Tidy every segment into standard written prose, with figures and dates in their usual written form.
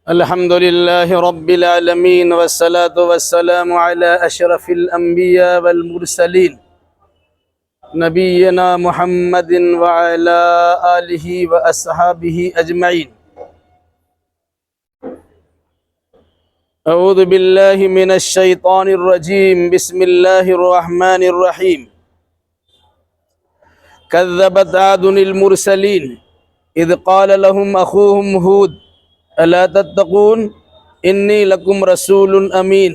الحمد لله رب العالمين والصلاة والسلام على أشرف الأنبياء والمرسلين نبينا محمد وعلى آله وأصحابه أجمعين. أعوذ بالله من الشيطان الرجيم. بسم الله الرحمن الرحيم. كذبت عاد المرسلين إذ قال لهم أخوهم هود ألا تتقون إني لكم رسول أمين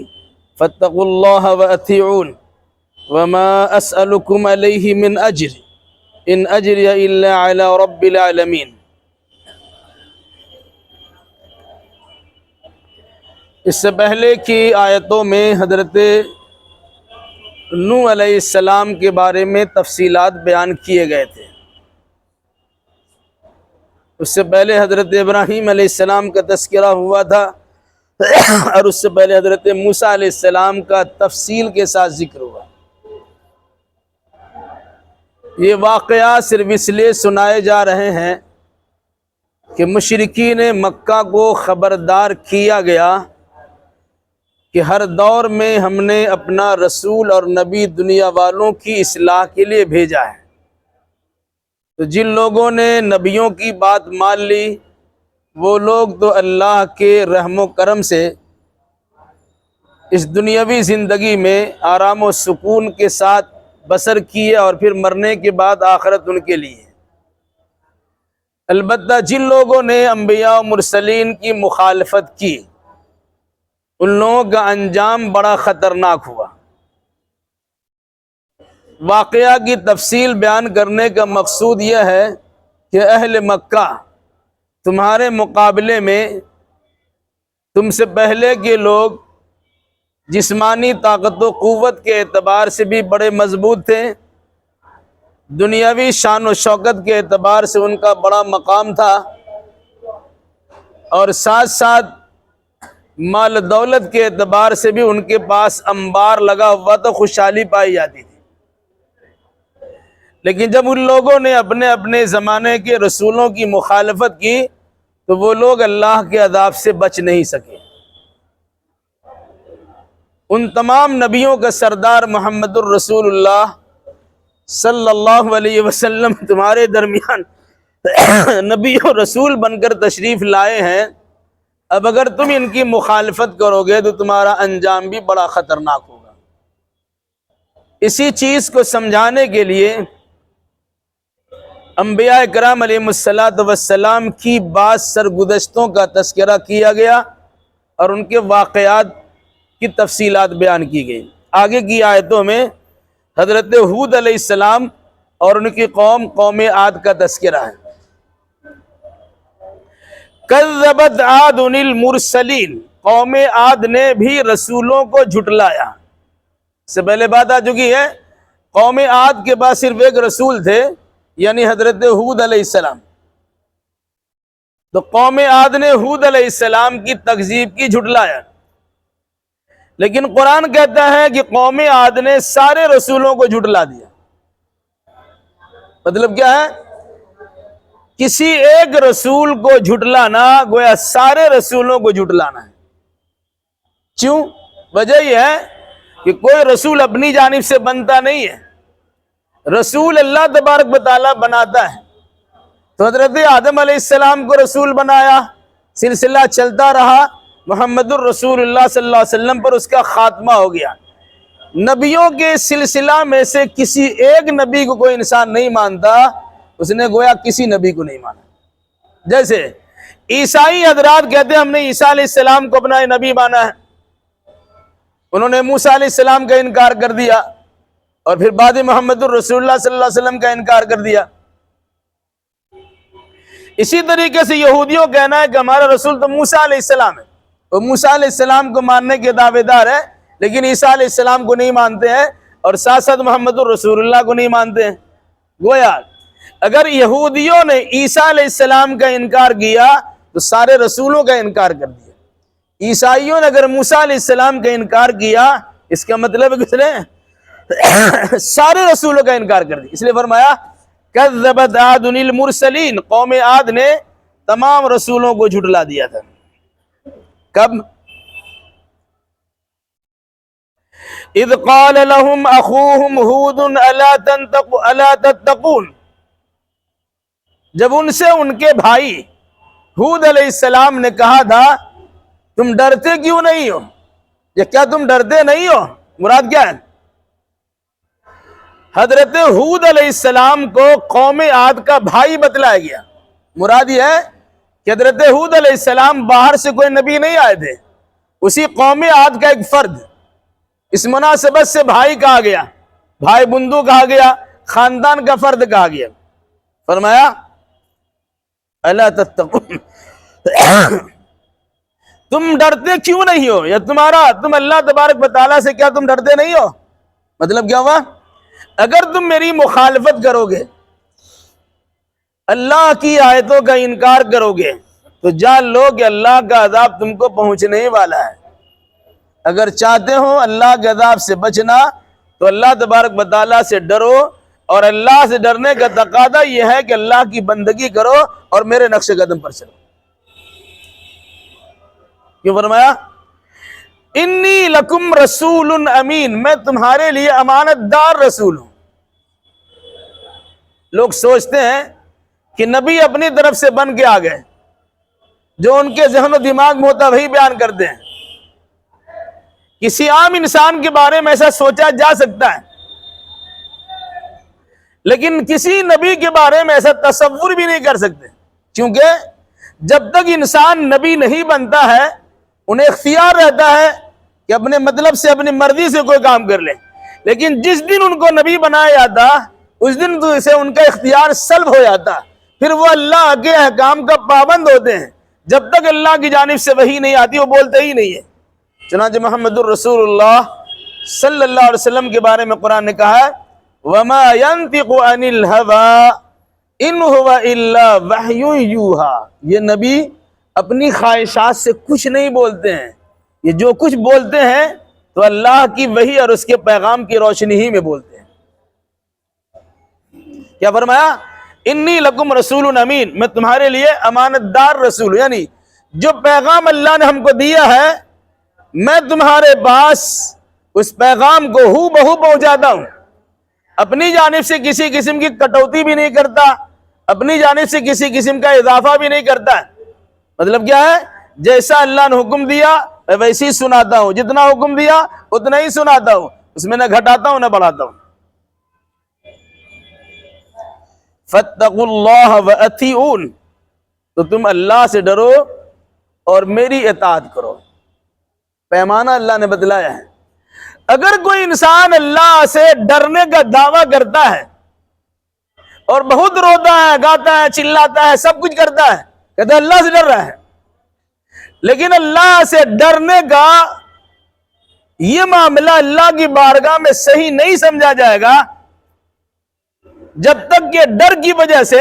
فاتقوا الله وأطيعون وما أسألكم عليه من أجر إن أجري إلا على رب العالمين. اس سے پہلے کی آیتوں میں حضرت نوح علیہ السلام کے بارے میں تفصیلات بیان کیے گئے تھے. اس سے پہلے حضرت ابراہیم علیہ السلام کا تذکرہ ہوا تھا اور اس سے پہلے حضرت موسیٰ علیہ السلام کا تفصیل کے ساتھ ذکر ہوا. یہ واقعات صرف اس لیے سنائے جا رہے ہیں کہ مشرکین مکہ کو خبردار کیا گیا کہ ہر دور میں ہم نے اپنا رسول اور نبی دنیا والوں کی اصلاح کے لیے بھیجا ہے. تو جن لوگوں نے نبیوں کی بات مان لی وہ لوگ تو اللہ کے رحم و کرم سے اس دنیاوی زندگی میں آرام و سکون کے ساتھ بسر کیے اور پھر مرنے کے بعد آخرت ان کے لیے. البتہ جن لوگوں نے انبیاء و مرسلین کی مخالفت کی ان لوگوں کا انجام بڑا خطرناک ہوا. واقعہ کی تفصیل بیان کرنے کا مقصود یہ ہے کہ اہل مکہ تمہارے مقابلے میں تم سے پہلے کے لوگ جسمانی طاقت و قوت کے اعتبار سے بھی بڑے مضبوط تھے، دنیاوی شان و شوکت کے اعتبار سے ان کا بڑا مقام تھا، اور ساتھ ساتھ مال دولت کے اعتبار سے بھی ان کے پاس انبار لگا ہوا تو خوشحالی پائی جاتی تھی. لیکن جب ان لوگوں نے اپنے اپنے زمانے کے رسولوں کی مخالفت کی تو وہ لوگ اللہ کے عذاب سے بچ نہیں سکے. ان تمام نبیوں کا سردار محمد الرسول اللہ صلی اللہ علیہ وسلم تمہارے درمیان نبی و رسول بن کر تشریف لائے ہیں. اب اگر تم ان کی مخالفت کرو گے تو تمہارا انجام بھی بڑا خطرناک ہوگا. اسی چیز کو سمجھانے کے لیے انبیاء کرام علیہ السلام کی بعض سرگزشتوں کا تذکرہ کیا گیا اور ان کے واقعات کی تفصیلات بیان کی گئی. آگے کی آیتوں میں حضرت ہود علیہ السلام اور ان کی قوم عاد کا تذکرہ ہے. کذبت عاد المرسلین، قوم عاد نے بھی رسولوں کو جھٹلایا. اس سے پہلے بات آ چکی ہے قوم عاد کے پاس صرف ایک رسول تھے یعنی حضرت ہود علیہ السلام. تو قوم عاد نے ہود علیہ السلام کی تکذیب کی، جھٹلایا. لیکن قرآن کہتا ہے کہ قوم عاد نے سارے رسولوں کو جھٹلا دیا. مطلب کیا ہے؟ کسی ایک رسول کو جھٹلانا گویا سارے رسولوں کو جھٹلانا ہے. کیوں؟ وجہ یہ ہے کہ کوئی رسول اپنی جانب سے بنتا نہیں ہے، رسول اللہ تبارک و تعالیٰ بناتا ہے. تو حضرت آدم علیہ السلام کو رسول بنایا، سلسلہ چلتا رہا، محمد الرسول اللہ صلی اللہ علیہ وسلم پر اس کا خاتمہ ہو گیا. نبیوں کے سلسلہ میں سے کسی ایک نبی کو کوئی انسان نہیں مانتا، اس نے گویا کسی نبی کو نہیں مانا. جیسے عیسائی حضرات کہتے ہیں ہم نے عیسیٰ علیہ السلام کو اپنا نبی مانا ہے، انہوں نے موسیٰ علیہ السلام کا انکار کر دیا اور پھر بعد محمد الرسول اللہ صلی اللہ علیہ وسلم کا انکار کر دیا. اسی طریقے سے یہودیوں کہنا ہے کہ ہمارا رسول تو موسیٰ علیہ السلام ہے، وہ موسیٰ علیہ السلام کو ماننے کے دعوے دار ہے لیکن عیسیٰ علیہ السلام کو نہیں مانتے ہیں اور ساتھ ساتھ محمد الرسول اللہ کو نہیں مانتے ہیں. گویا اگر یہودیوں نے عیسیٰ علیہ السلام کا انکار کیا تو سارے رسولوں کا انکار کر دیا. عیسائیوں نے اگر موسیٰ علیہ السلام کا انکار کیا اس کا مطلب کس نے سارے رسولوں کا انکار کر دیا. اس لیے فرمایا کذبت عاد المرسلین، قوم عاد نے تمام رسولوں کو جھٹلا دیا تھا. کب؟ اذ قال لهم اخوهم ہود الا تتقون، جب ان سے ان کے بھائی ہود علیہ السلام نے کہا تھا تم ڈرتے کیوں نہیں ہو، یا کیا تم ڈرتے نہیں ہو، مراد کیا ہے؟ حضرت ہود علیہ السلام کو قوم عاد کا بھائی بتلایا گیا۔ مراد یہ ہے کہ حضرت ہود علیہ السلام باہر سے کوئی نبی نہیں آئے تھے، اسی قوم عاد کا ایک فرد، اس مناسبت سے بھائی کہا گیا، بھائی بندو کہا گیا، خاندان کا فرد کہا گیا۔ فرمایا الا تتقون، تم ڈرتے کیوں نہیں ہو، یا تم اللہ تبارک و تعالیٰ سے کیا تم ڈرتے نہیں ہو؟ مطلب کیا ہوا؟ اگر تم میری مخالفت کرو گے، اللہ کی آیتوں کا انکار کرو گے، تو جان لو کہ اللہ کا عذاب تم کو پہنچنے والا ہے۔ اگر چاہتے ہو اللہ کے عذاب سے بچنا تو اللہ تبارک و تعالیٰ سے ڈرو، اور اللہ سے ڈرنے کا تقاضا یہ ہے کہ اللہ کی بندگی کرو اور میرے نقش قدم پر چلو۔ کیوں فرمایا انی لکم رسول امین، میں تمہارے لیے امانت دار رسول ہوں۔ لوگ سوچتے ہیں کہ نبی اپنی طرف سے بن کے آ گئے، جو ان کے ذہن و دماغ میں ہوتا وہی بیان کرتے ہیں۔ کسی عام انسان کے بارے میں ایسا سوچا جا سکتا ہے، لیکن کسی نبی کے بارے میں ایسا تصور بھی نہیں کر سکتے، کیونکہ جب تک انسان نبی نہیں بنتا ہے انہیں اختیار رہتا ہے کہ اپنے مطلب سے اپنی مرضی سے کوئی کام کر لے، لیکن جس دن ان کو نبی بنایا جاتا اس دن تو اسے ان کا اختیار سلب ہو جاتا، پھر وہ اللہ کے احکام کا پابند ہوتے ہیں۔ جب تک اللہ کی جانب سے وحی نہیں آتی وہ بولتے ہی نہیں ہے۔ چنانچہ محمد الرسول اللہ صلی اللہ علیہ وسلم کے بارے میں قرآن نے کہا ہے وَمَا يَنْطِقُ عَنِ الْهَوَىٰ إِنْ هُوَ إِلَّا وَحْيٌ يُوحَىٰ، یہ نبی اپنی خواہشات سے کچھ نہیں بولتے ہیں، یہ جو کچھ بولتے ہیں تو اللہ کی وحی اور اس کے پیغام کی روشنی ہی میں بولتے ہیں۔ کیا فرمایا انی لکم رسول امین، میں تمہارے لیے امانت دار رسول، یعنی جو پیغام اللہ نے ہم کو دیا ہے میں تمہارے پاس اس پیغام کو ہو بہو پہنچاتا ہوں، اپنی جانب سے کسی قسم کی کٹوتی بھی نہیں کرتا، اپنی جانب سے کسی قسم کا اضافہ بھی نہیں کرتا ہے۔ مطلب کیا ہے؟ جیسا اللہ نے حکم دیا میں ویسے ہی سناتا ہوں، جتنا حکم دیا اتنا ہی سناتا ہوں، اس میں نہ گھٹاتا ہوں نہ بڑھاتا ہوں۔ فَاتَّقُوا اللَّهَ وَأَطِیعُونِ، تو تم اللہ سے ڈرو اور میری اطاعت کرو۔ پیمانہ اللہ نے بتلایا ہے۔ اگر کوئی انسان اللہ سے ڈرنے کا دعویٰ کرتا ہے اور بہت روتا ہے، گاتا ہے، چلاتا ہے، سب کچھ کرتا ہے، کہتا ہے اللہ سے ڈر رہا ہے، لیکن اللہ سے ڈرنے کا یہ معاملہ اللہ کی بارگاہ میں صحیح نہیں سمجھا جائے گا جب تک کہ ڈر کی وجہ سے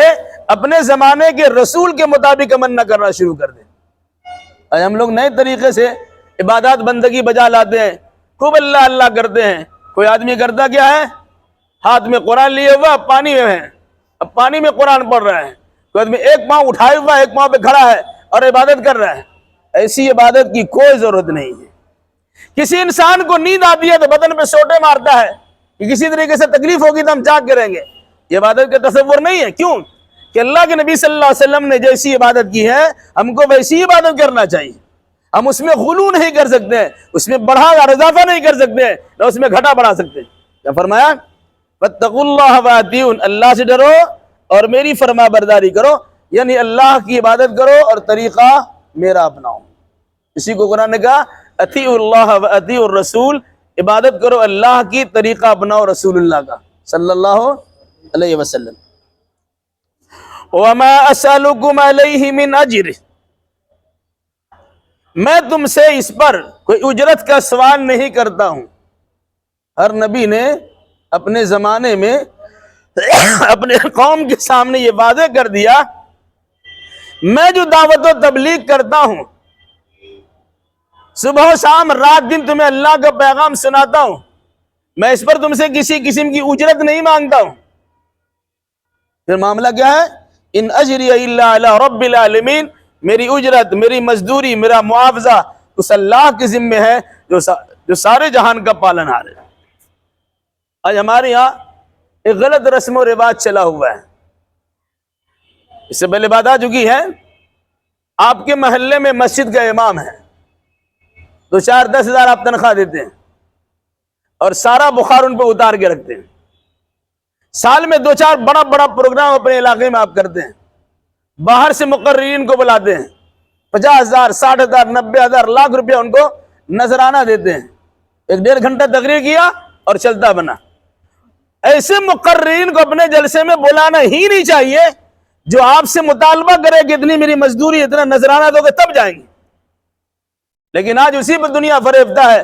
اپنے زمانے کے رسول کے مطابق عمل نہ کرنا شروع کر دیں۔ آج ہم لوگ نئے طریقے سے عبادات بندگی بجا لاتے ہیں، خوب اللہ اللہ کرتے ہیں۔ کوئی آدمی کرتا کیا ہے؟ ہاتھ میں قرآن لیے ہوا پانی میں ہے، اب پانی میں قرآن پڑھ رہا ہے۔ کوئی آدمی ایک پاؤں اٹھائے ہوا ایک پاؤں پہ کھڑا ہے اور عبادت کر رہا ہے۔ ایسی عبادت کی کوئی ضرورت نہیں ہے۔ کسی انسان کو نیند آتی ہے تو بدن پہ سوٹے مارتا ہے کہ کسی طریقے سے تکلیف ہوگی تو ہم جاگ کے رہیں گے، یہ عبادت کا تصور نہیں ہے۔ کیوں کہ اللہ کے نبی صلی اللہ علیہ وسلم نے جیسی عبادت کی ہے ہم کو ویسی ہی عبادت کرنا چاہیے۔ ہم اس میں غلو نہیں کر سکتے، اس میں بڑھا اور اضافہ نہیں کر سکتے، نہ اس میں گھٹا بڑھا سکتے۔ کیا فرمایا؟ فَاتَّقُوا اللَّهَ وَأَطِیعُونِ، اللہ سے ڈرو اور میری فرما برداری کرو، یعنی اللہ کی عبادت کرو اور طریقہ میرا اپناؤ۔ اسی کو قرآن نے کہا اطیعوا اللہ وَأَطِیعُوا الرسول، عبادت کرو اللہ کی، طریقہ اپناؤ رسول اللہ کا صلی اللہ علیہ وسلم۔ وَمَا أَسْأَلُكُمْ عَلَيْهِ مِنْ أَجْرٍ، میں تم سے اس پر کوئی اجرت کا سوال نہیں کرتا ہوں۔ ہر نبی نے اپنے زمانے میں اپنے قوم کے سامنے یہ واضح کر دیا میں جو دعوت و تبلیغ کرتا ہوں، صبح و شام رات دن تمہیں اللہ کا پیغام سناتا ہوں، میں اس پر تم سے کسی قسم کی اجرت نہیں مانگتا ہوں۔ پھر معاملہ کیا ہے؟ ان اجری الا علی رب العالمین، میری اجرت، میری مزدوری، میرا معاوضہ اس اللہ کے ذمے ہے جو سارے جہان کا پالن ہار ہے۔ آج ہمارے یہاں ایک غلط رسم و رواج چلا ہوا ہے، اس سے پہلے بات آ چکی ہے، آپ کے محلے میں مسجد کا امام ہے، 2-4-10 ہزار آپ تنخواہ دیتے ہیں اور سارا بخار ان پہ اتار کے رکھتے ہیں، سال میں 2-4 بڑا بڑا پروگرام اپنے علاقے میں آپ کرتے ہیں، باہر سے مقررین کو بلاتے ہیں، 50,000 60,000 90,000 لاکھ روپیہ ان کو نذرانہ دیتے ہیں، 1-1.5 گھنٹہ تقریر کیا اور چلتا بنا۔ ایسے مقررین کو اپنے جلسے میں بلانا ہی نہیں چاہیے، جو آپ سے مطالبہ کرے کہ اتنی میری مزدوری اتنا نذرانہ دو گے تب جائیں گے، لیکن آج اسی پہ دنیا فریفتہ ہے۔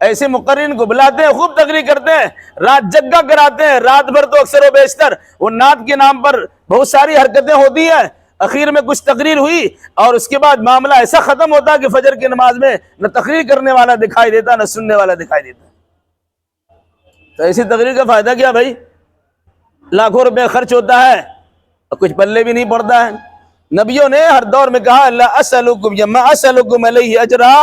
ایسے مقررین کو بلاتے ہیں، خوب تقریر کرتے ہیں، رات جگہ کراتے ہیں، رات بھر تو اکثر و بیشتر وہ نعت کے نام پر بہت ساری حرکتیں ہوتی ہیں، اخیر میں کچھ تقریر ہوئی اور اس کے بعد معاملہ ایسا ختم ہوتا کہ فجر کی نماز میں نہ تقریر کرنے والا دکھائی دیتا نہ سننے والا دکھائی دیتا۔ تو ایسی تقریر کا فائدہ کیا بھائی؟ لاکھوں روپے خرچ ہوتا ہے اور کچھ پلے بھی نہیں پڑتا ہے۔ نبیوں نے ہر دور میں کہا لا اسألکم علیہ اجرا،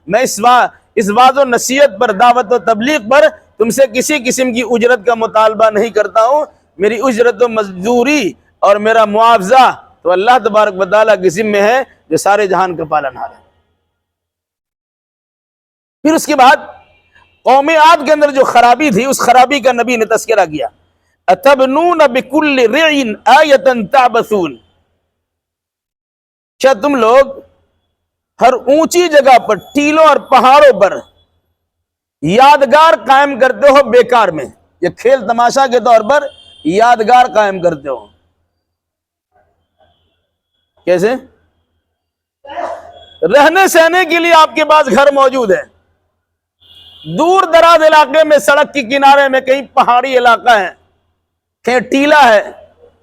میں اس وعظ و نصیحت پر، دعوت و تبلیغ پر تم سے کسی قسم کی اجرت کا مطالبہ نہیں کرتا ہوں، میری اجرت و مزدوری اور میرا معاوضہ تو اللہ تبارک و تعالیٰ کے ذمہ ہے جو سارے جہان کا پالنہار ہے۔ پھر اس کے بعد قوم عاد کے اندر جو خرابی تھی، اس خرابی کا نبی نے تذکرہ کیا، اتبنون بکل رعین آیۃ تعبثون، کیا تم لوگ ہر اونچی جگہ پر، ٹیلوں اور پہاڑوں پر یادگار قائم کرتے ہو بیکار میں، یہ کھیل تماشا کے طور پر یادگار قائم کرتے ہو؟ کیسے؟ رہنے سہنے کے لیے آپ کے پاس گھر موجود ہے، دور دراز علاقے میں سڑک کے کنارے میں کہیں پہاڑی علاقہ ہے، کہیں ٹیلا ہے،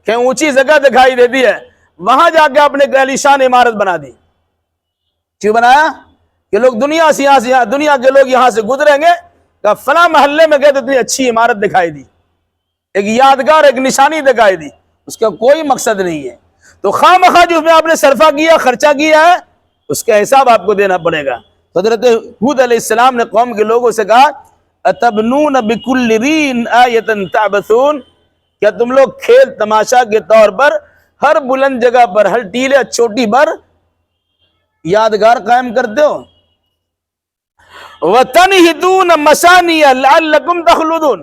کہیں اونچی جگہ دکھائی دیتی ہے، وہاں جا کے آپ نے ایک عالیشان عمارت بنا دی۔ کیوں بنایا؟ کہ لوگ دنیا کے لوگ یہاں سے گزریں گے کہ فلاں محلے میں گئے تو اتنی اچھی عمارت دکھائی دی، ایک یادگار، ایک نشانی دکھائی دی، اس کا کوئی مقصد نہیں ہے۔ تو خواہ مخواہ جو اس میں آپ نے صرفہ کیا، خرچہ کیا ہے، اس کا حساب آپ کو دینا پڑے گا۔ حضرت ہود علیہ السلام نے قوم کے لوگوں سے کہا اتبنون بکل رین آیۃ تعبثون، کیا تم لوگ کھیل تماشا کے طور پر ہر بلند جگہ پر، ہر ٹیلے چوٹی پر یادگار قائم کرتے ہو؟ وَتَنْحِتُونَ مَصَانِعَ لَعَلَّكُمْ تَخْلُدُونَ،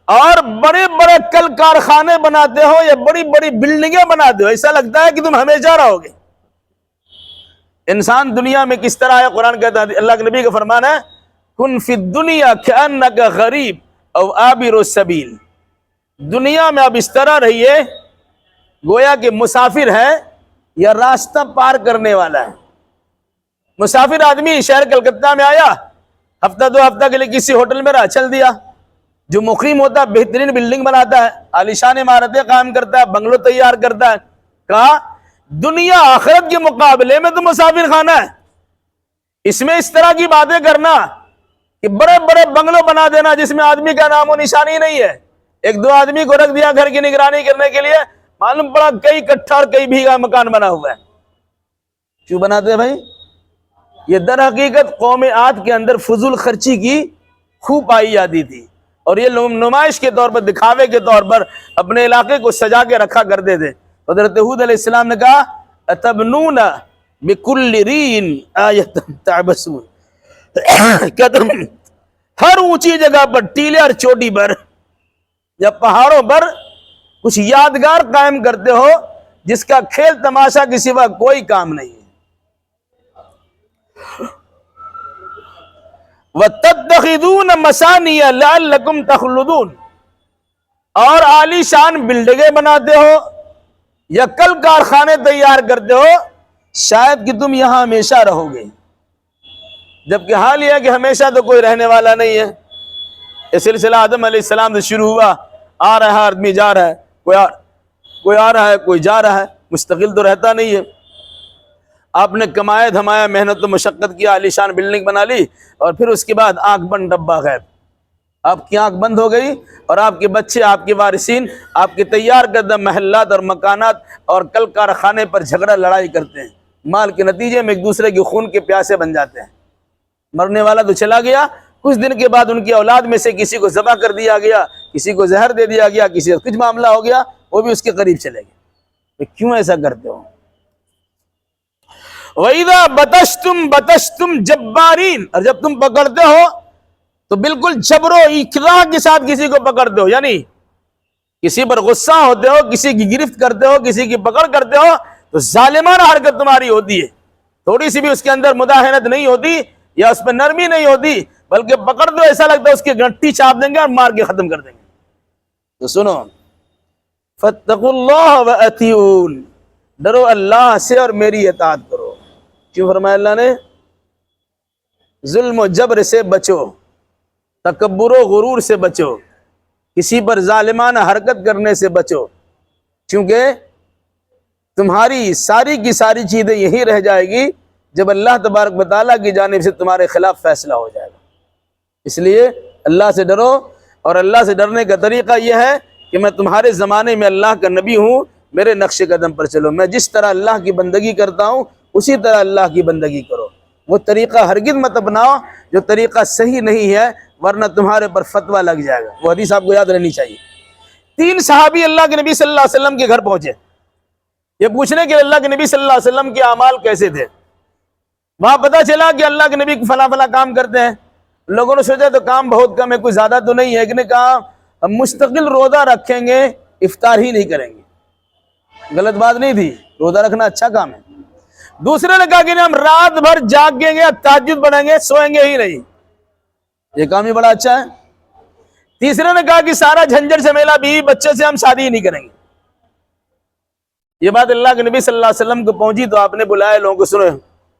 اور بڑے بڑے کل کارخانے بناتے ہو یا بڑی بڑی بلڈنگیں بناتے ہو، ایسا لگتا ہے کہ تم ہمیشہ رہو گے۔ انسان دنیا میں کس طرح ہے؟ قرآن کہتا ہے، اللہ کے نبی کا فرمان ہے کن فی الدنیا کأنک غریب او عابر السبیل، دنیا میں اب اس طرح رہیے گویا کہ مسافر ہے یا راستہ پار کرنے والا ہے۔ مسافر آدمی شہر کلکتہ میں آیا، ہفتہ 2 ہفتہ کے لیے کسی ہوٹل میں رہا، چل دیا۔ جو مقیم ہوتا ہے بہترین بلڈنگ بناتا ہے، عالیشان عمارتیں قائم کرتا ہے، بنگلو تیار کرتا ہے۔ کہا دنیا آخرت کے مقابلے میں تو مسافر خانہ ہے، اس میں اس طرح کی باتیں کرنا کہ بڑے بڑے بنگلو بنا دینا جس میں آدمی کا نام و نشانی نہیں ہے، 1-2 آدمی کو رکھ دیا گھر کی نگرانی کرنے کے لیے، معلوم پڑا کئی کٹھا اور کئی بیگھا مکان بنا ہوا ہے۔ کیوں بناتے ہیں بھائی؟ یہ در حقیقت قوم عاد کے اندر فضول خرچی کی خوب پائی جاتی تھی، اور یہ نمائش کے طور پر، دکھاوے کے طور پر اپنے علاقے کو سجا کے رکھا کرتے تھے۔ حضرت ہود علیہ السلام نے کہا اتبنون بکل رین آیۃ تعبثون، کیا تم ہر اونچی جگہ پر، ٹیلے اور چوٹی پر یا پہاڑوں پر کچھ یادگار قائم کرتے ہو جس کا کھیل تماشا کے سوا کوئی کام نہیں ہے؟ وَتَتَّخِذُونَ مَصَانِعَ لَعَلَّكُمْ تَخْلُدُونَ، اور عالی شان بلڈنگیں بناتے ہو یا کل کارخانے تیار کرتے ہو شاید کہ تم یہاں ہمیشہ رہو گے، جبکہ حال یہ ہے کہ ہمیشہ تو کوئی رہنے والا نہیں ہے۔ یہ سلسلہ آدم علیہ السلام سے شروع ہوا، آ رہا ہے آدمی، جا رہا ہے، کوئی آ رہا ہے کوئی جا رہا ہے، مستقل تو رہتا نہیں ہے۔ آپ نے کمایا دھمایا، محنت و مشقت کیا، عالیشان بلڈنگ بنا لی، اور پھر اس کے بعد آنکھ بند ڈبہ غیب، آپ کی آنکھ بند ہو گئی، اور آپ کے بچے، آپ کے وارثین، آپ کے تیار کردہ محلات اور مکانات اور کل کارخانے پر جھگڑا لڑائی کرتے ہیں۔ مال کے نتیجے میں ایک دوسرے کے خون کے پیاسے بن جاتے ہیں. مرنے والا تو چلا گیا, کچھ دن کے بعد ان کی اولاد میں سے کسی کو ذبح کر دیا گیا, کسی کو زہر دے دیا گیا, کسی کا کچھ معاملہ ہو گیا, وہ بھی اس کے قریب چلے گئے. تو کیوں ایسا کرتے ہو؟ وَإِذَا بَطَشْتُمْ بَطَشْتُمْ جَبَّارِينَ, اور جب تم پکڑتے ہو تو بالکل جبر و اکراہ کے ساتھ کسی کو پکڑتے ہو, یعنی کسی پر غصہ ہوتے ہو, کسی کی گرفت کرتے ہو, کسی کی پکڑ کرتے ہو, تو ظالمانہ حرکت تمہاری ہوتی ہے. تھوڑی سی بھی اس کے اندر مداہنت نہیں ہوتی یا اس پہ نرمی نہیں ہوتی, بلکہ پکڑ دو ایسا لگتا ہے اس کی گھنٹی چاپ دیں گے اور مار کے ختم کر دیں گے. تو سنو, فَاتَّقُوا اللَّهَ وَأَطِيعُونِ, ڈرو اللہ سے اور میری اطاعت کرو. کیوں فرمایا اللہ نے؟ ظلم و جبر سے بچو, تکبر و غرور سے بچو, کسی پر ظالمانہ حرکت کرنے سے بچو, کیونکہ تمہاری ساری کی ساری چیزیں یہی رہ جائے گی جب اللہ تبارک و تعالیٰ کی جانب سے تمہارے خلاف فیصلہ ہو جائے گا. اس لیے اللہ سے ڈرو, اور اللہ سے ڈرنے کا طریقہ یہ ہے کہ میں تمہارے زمانے میں اللہ کا نبی ہوں, میرے نقش قدم پر چلو. میں جس طرح اللہ کی بندگی کرتا ہوں اسی طرح اللہ کی بندگی کرو. وہ طریقہ ہرگز مت اپناؤ جو طریقہ صحیح نہیں ہے, ورنہ تمہارے پر فتویٰ لگ جائے گا. وہ حدیث آپ کو یاد رہنی چاہیے. 3 صحابی اللہ کے نبی صلی اللہ علیہ وسلم کے گھر پہنچے, یہ پوچھنے کہ اللہ کے نبی صلی اللہ علیہ وسلم کے اعمال کیسے تھے. وہاں پتہ چلا کہ اللہ کے نبی فلاں فلاں کام کرتے ہیں. لوگوں نے سوچا تو کام بہت کم ہے, کوئی زیادہ تو نہیں ہے. ایک نے کہا ہم مستقل روزہ رکھیں گے, افطار ہی نہیں کریں گے. غلط بات نہیں تھی, روزہ رکھنا اچھا کام ہے. دوسرے نے کہا کہ ہم رات بھر جاگیں گے, تہجد پڑھیں گے, سوئیں گے ہی نہیں. یہ کام ہی بڑا اچھا ہے. تیسرے نے کہا کہ سارا جھنجھٹ جھمیلا بیوی بچے سے ہم شادی ہی نہیں کریں گے. یہ بات اللہ کے نبی صلی اللہ علیہ وسلم کو پہنچی تو آپ نے بلایا لوگوں کو, سنو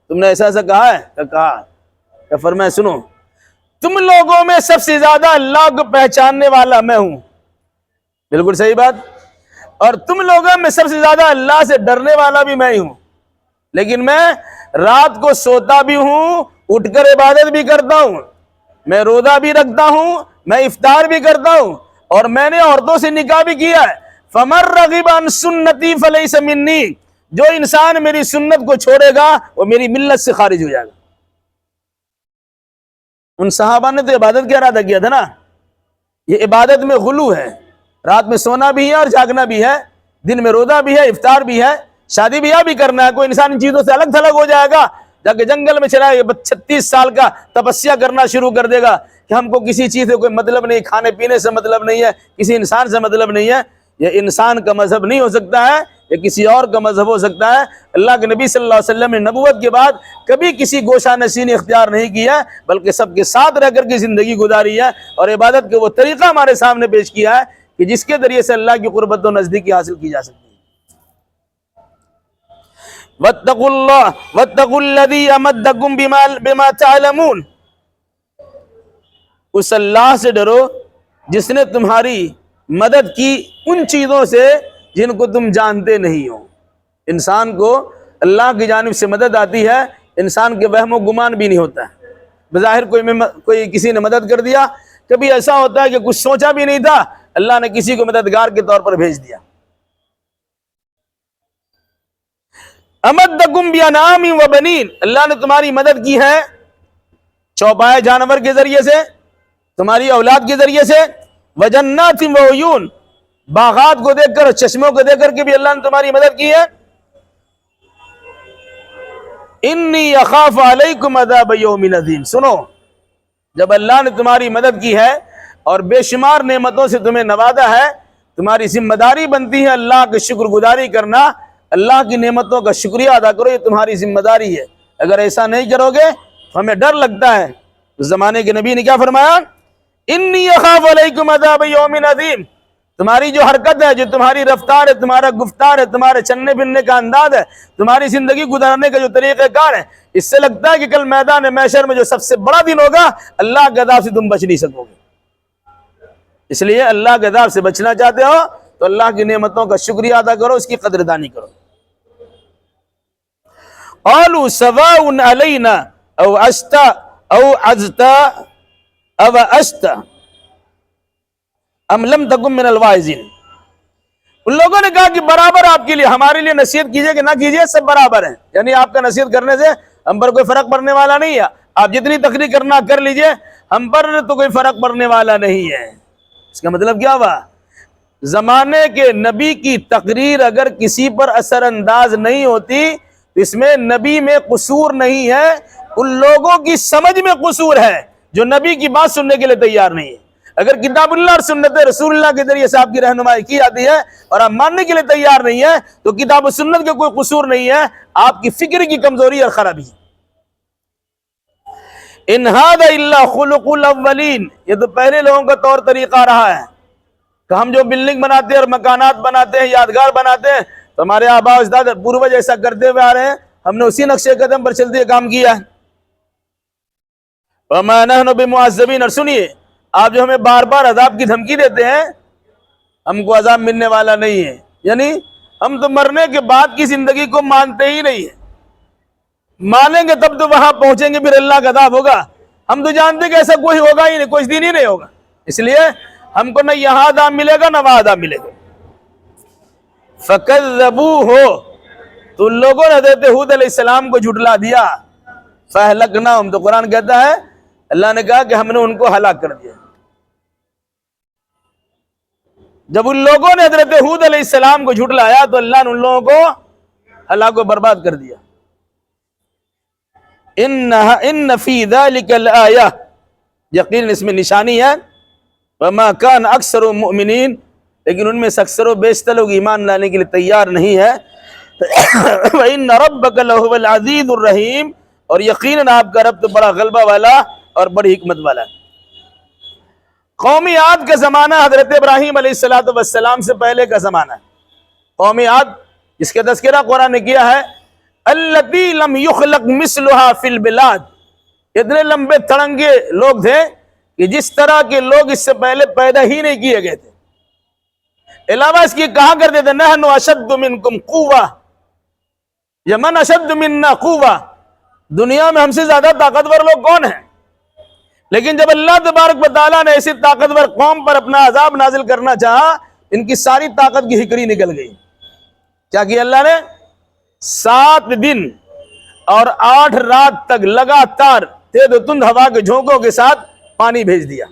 تم نے ایسا ایسا کہا ہے؟ کہا. فرمایا سنو, تم لوگوں میں سب سے زیادہ اللہ کو پہچاننے والا میں ہوں. بالکل صحیح بات. اور تم لوگوں میں سب سے زیادہ اللہ سے ڈرنے والا بھی میں ہی ہوں. لیکن میں رات کو سوتا بھی ہوں, اٹھ کر عبادت بھی کرتا ہوں, میں روزہ بھی رکھتا ہوں, میں افطار بھی کرتا ہوں, اور میں نے عورتوں سے نکاح بھی کیا ہے. فَمَن رَغِبَ عَن سُنَّتِي فَلَيْسَ مِنِّي, جو انسان میری سنت کو چھوڑے گا وہ میری ملت سے خارج ہو جائے گا. ان صحابہ نے تو عبادت کا ارادہ کیا تھا نا. یہ عبادت میں غلو ہے, رات میں سونا بھی ہے اور جاگنا بھی ہے, دن میں روزہ بھی ہے, افطار بھی ہے, شادی بیاہ بھی کرنا ہے. کوئی انسان ان چیزوں سے الگ تھلگ ہو جائے گا, جا کے جنگل میں چلا 36 سال کا تپسیا کرنا شروع کر دے گا کہ ہم کو کسی چیز سے کوئی مطلب نہیں, کھانے پینے سے مطلب نہیں ہے, کسی انسان سے مطلب نہیں ہے. یہ انسان کا مذہب نہیں ہو سکتا ہے, یہ کسی اور کا مذہب ہو سکتا ہے. اللہ کے نبی صلی اللہ علیہ وسلم نے نبوت کے بعد کبھی کسی گوشہ نشینی اختیار نہیں کیا, بلکہ سب کے ساتھ رہ کر کے زندگی گزاری ہے, اور عبادت کے وہ طریقہ ہمارے سامنے پیش کیا ہے کہ جس کے ذریعے سے اللہ کی قربت و نزدیکی حاصل کی جا سکتی ہے. وَاتَّقُوا اللَّهَ وَاتَّقُوا الَّذِي أَمَدَّكُمْ بِمَا تَعْلَمُونَ, اس اللہ سے ڈرو جس نے تمہاری مدد کی ان چیزوں سے جن کو تم جانتے نہیں ہو. انسان کو اللہ کی جانب سے مدد آتی ہے, انسان کے وہم و گمان بھی نہیں ہوتا ہے. بظاہر کوئی کسی نے مدد کر دیا, کبھی ایسا ہوتا ہے کہ کچھ سوچا بھی نہیں تھا, اللہ نے کسی کو مددگار کے طور پر بھیج دیا. امدکم بانعام وبنین, اللہ نے تمہاری مدد کی ہے چوپائے جانور کے ذریعے سے, تمہاری اولاد کے ذریعے سے. وجنات وعیون, باغات کو دیکھ کر, چشموں کو دیکھ کر کے بھی اللہ نے تمہاری مدد کی ہے. انی اخاف علیکم عذاب یوم عظیم, سنو جب اللہ نے تمہاری مدد کی ہے اور بے شمار نعمتوں سے تمہیں نوازا ہے, تمہاری ذمہ داری بنتی ہے اللہ کی شکر گزاری کرنا, اللہ کی نعمتوں کا شکریہ ادا کرو, یہ تمہاری ذمہ داری ہے. اگر ایسا نہیں کرو گے تو ہمیں ڈر لگتا ہے. اس زمانے کے نبی نے کیا فرمایا؟ انی اخاف علیکم عذاب یوم عظیم. تمہاری جو حرکت ہے, جو تمہاری رفتار ہے, تمہارا گفتار ہے, تمہارے چلنے پھرنے کا انداز ہے, تمہاری زندگی گزارنے کا جو طریقہ کار ہے, اس سے لگتا ہے کہ کل میدان محشر میں جو سب سے بڑا دن ہوگا, اللہ کے عذاب سے تم بچ نہیں سکو گے. اس لیے اللہ کے عذاب سے بچنا چاہتے ہو تو اللہ کی نعمتوں کا شکریہ ادا کرو, اس کی قدردانی کرو. قالوا سواء علینا او اشتا او عزتا او اشتا ام لم تکن من الواعظین. ان لوگوں نے کہا کہ برابر آپ کے لیے، ہمارے لیے نصیحت کیجئے کہ نہ کیجئے، سب برابر ہیں، یعنی آپ کا نصیحت کرنے سے ہم پر کوئی فرق پڑنے والا نہیں ہے، آپ جتنی تقریر کرنا کر لیجئے، ہم پر تو کوئی فرق پڑنے والا نہیں ہے۔ اس کا مطلب کیا ہوا؟ زمانے کے نبی کی تقریر اگر کسی پر اثر انداز نہیں ہوتی تو اس میں نبی میں قصور نہیں ہے، ان لوگوں کی سمجھ میں قصور ہے جو نبی کی بات سننے کے لیے تیار نہیں ہے۔ اگر کتاب اللہ اور سنت رسول اللہ کے ذریعے سے آپ کی رہنمائی کی جاتی ہے اور آپ ماننے کے لیے تیار نہیں ہے تو کتاب و سنت کے کوئی قصور نہیں ہے، آپ کی فکر کی کمزوری اور خرابی۔ ان ھذا الا خلق الاولین، یہ تو پہلے لوگوں کا طور طریقہ رہا ہے کہ ہم جو بلڈنگ بناتے ہیں اور مکانات بناتے ہیں، یادگار بناتے ہیں، تو ہمارے آباء و اجداد پوروج ایسا کرتے ہوئے آ رہے ہیں، ہم نے اسی نقشے قدم پر چلتے کام کیا ہے۔ وما نحن بمعذبین، اور سنیے، آپ جو ہمیں بار بار عذاب کی دھمکی دیتے ہیں، ہم کو عذاب ملنے والا نہیں ہے، یعنی ہم تو مرنے کے بعد کی زندگی کو مانتے ہی نہیں ہیں، مانیں گے تب تو وہاں پہنچیں گے پھر اللہ کا عذاب ہوگا، ہم تو جانتے کہ ایسا کوئی ہوگا ہی نہیں، کوئی دن ہی نہیں ہوگا، اس لیے ہم کو نہ یہاں عذاب ملے گا نہ وہاں عذاب ملے گا۔ فَكَذَّبُوهُ، تو لوگوں نے حضرت ہود علیہ السلام کو جھٹلا دیا، فَأَهْلَكْنَاهُمْ، تو قرآن کہتا ہے اللہ نے کہا کہ ہم نے ان کو ہلاک کر دیا۔ جب ان لوگوں نے حضرت ہود علیہ السلام کو جھٹلایا تو اللہ نے ان لوگوں کو ہلاک و برباد کر دیا۔ ان فی ذلک الآیہ، یقین اس میں نشانی ہے، وما کان اکثر مؤمنین، لیکن ان میں سے اکثر و بیشتر لوگ ایمان لانے کے لیے تیار نہیں ہے۔ وَإِنَّ رَبَّكَ لَهُوَ الْعَزِيزُ الرَّحِيمُ، اور یقیناً آپ کا رب تو بڑا غلبہ والا اور بڑی حکمت والا ہے۔ قومی عاد کا زمانہ حضرت ابراہیم علیہ السلام سے پہلے کا زمانہ ہے۔ قومی عاد جس کا تذکرہ قرآن نے کیا ہے، الَّتِي لَمْ يُخْلَقْ مِثْلُهَا فِي الْبِلَادِ، اتنے لمبے تڑنگے لوگ تھے کہ جس طرح کے لوگ اس سے پہلے پیدا ہی نہیں کیے گئے تھے۔ علاوہ اس کی کہا کرتے تھے نحن اشد منکم قوہ، یا من اشد منا قوہ، دنیا میں ہم سے زیادہ طاقتور لوگ کون ہیں؟ لیکن جب اللہ تبارک و تعالیٰ نے ایسی طاقتور قوم پر اپنا عذاب نازل کرنا چاہا، ان کی ساری طاقت کی ہکڑی نکل گئی۔ کیا کیا اللہ نے؟ 7 دن اور 8 رات تک لگاتار تیز و تند ہوا کے جھونکوں کے ساتھ پانی بھیج دیا۔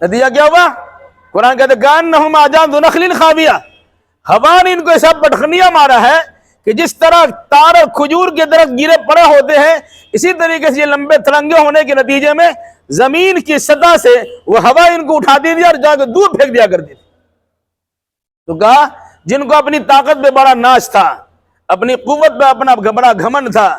نتیجہ کیا ہوا؟ قرآن کہتے ہیں کأنہم اعجاز نخل خاویہ، ہوا نے ان کو ایسا پٹخنیاں مارا ہے کہ جس طرح تار اور کھجور کے درخت گرے پڑے ہوتے ہیں، اسی طریقے سے یہ لمبے ترنگے ہونے کے نتیجے میں زمین کی سطح سے وہ ہوا ان کو اٹھا دی اور جا کے دور پھینک دیا کرتی تھی۔ تو کہا جن کو اپنی طاقت پہ بڑا ناز تھا، اپنی قوت پہ اپنا بڑا گھمنڈ تھا،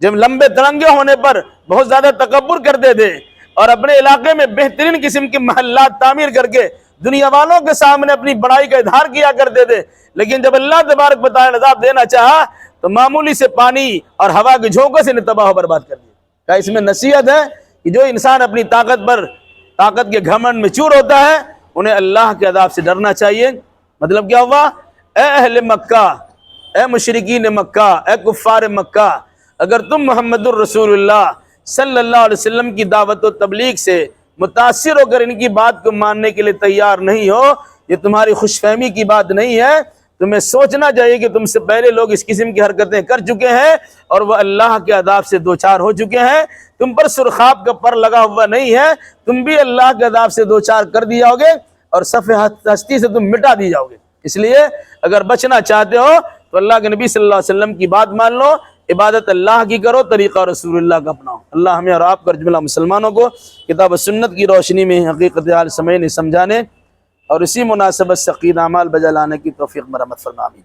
جب لمبے ترنگے ہونے پر بہت زیادہ تکبر کرتے تھے اور اپنے علاقے میں بہترین قسم کے محلات تعمیر کر کے دنیا والوں کے سامنے اپنی بڑائی کا اظہار کیا کرتے تھے، لیکن جب اللہ تبارک و تعالی عذاب دینا چاہا تو معمولی سے پانی اور ہوا کے جھونکوں سے تباہ و برباد کر دیا۔ کیا اس میں نصیحت ہے کہ جو انسان اپنی طاقت کے گھمنڈ میں چور ہوتا ہے انہیں اللہ کے عذاب سے ڈرنا چاہیے۔ مطلب کیا ہوا؟ اے اہل مکہ، اے مشرکین مکہ، اے کفار مکہ، اگر تم محمد الرسول اللہ صلی اللہ علیہ وسلم کی دعوت و تبلیغ سے متاثر ہو کر ان کی بات کو ماننے کے لیے تیار نہیں ہو، یہ تمہاری خوش فہمی کی بات نہیں ہے، تمہیں سوچنا چاہیے کہ تم سے پہلے لوگ اس قسم کی حرکتیں کر چکے ہیں اور وہ اللہ کے عذاب سے دوچار ہو چکے ہیں، تم پر سرخاب کا پر لگا ہوا نہیں ہے، تم بھی اللہ کے عذاب سے دوچار کر دی جاؤ گے اور صفحہ ہستی سے تم مٹا دی جاؤ گے۔ اس لیے اگر بچنا چاہتے ہو تو اللہ کے نبی صلی اللہ علیہ وسلم کی بات مان لو، عبادت اللہ کی کرو، طریقہ رسول اللہ کا اپناؤ۔ اللہ ہمیں اور آپ کو اور جملہ مسلمانوں کو کتاب و سنت کی روشنی میں حقیقت حال سمجھنے، سمجھانے اور اسی مناسبت سے عقیدہ اعمال بجا لانے کی توفیق مرحمت فرما۔ آمین۔